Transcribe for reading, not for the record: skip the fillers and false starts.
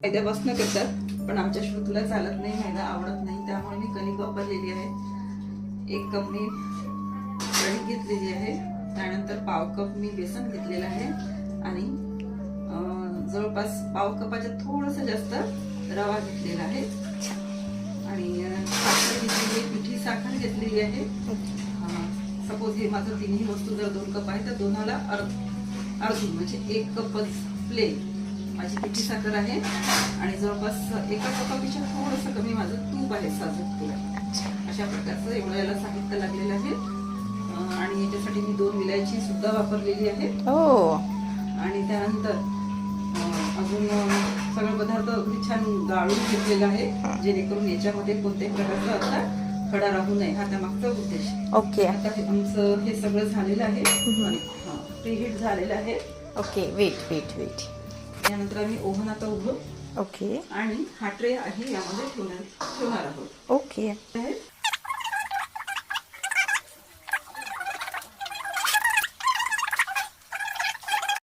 मैद्यापासून करतात पण आमच्या श्रुतीला चालत नाही, मैदा आवडत नाही, त्यामुळे मी कणिक वापरलेली आहे. 1 कप मी कणिक घेतलेली आहे. त्यानंतर पाव कप मी बेसन घेतलेलं आहे आणि जवळपास पाव कपाच्या थोडंसं जास्त रवा घेतलेला आहे आणि साखर घेतलेली, पिठी साखर घेतलेली आहे. सपोज हे माझं तिन्ही वस्तू जर 2 कप आहे तर 2ला अर्धी म्हणजे 1 कपच प्लेन माझी पिठी साखर आहे आणि जवळपास 1 कपापेक्षा थोडंसं कमी माझं तूप आहे, साजूक तूप. अशा प्रकारचं एवढं याला साहित्य लागलेलं आहे आणि याच्यासाठी मी 2 विलायची सुद्धा वापरलेली आहे. आणि त्यानंतर अजून सगळं पदार्थ अगदी छान गाळून घेतलेला आहे जेणेकरून याच्यामध्ये कोणत्याही प्रकारचा आता खडा राहू नये, हा त्यामागचा उद्देश. ओके. आता आमचं हे सगळं झालेलं आहे आणि प्रीहीट झालेलं आहे. ओके. वेट. त्यानंतर आम्ही ओव्हन आता उघडू. ओके. आणि हा ट्रे आहे यामध्ये ठेवणार आहोत. ओके.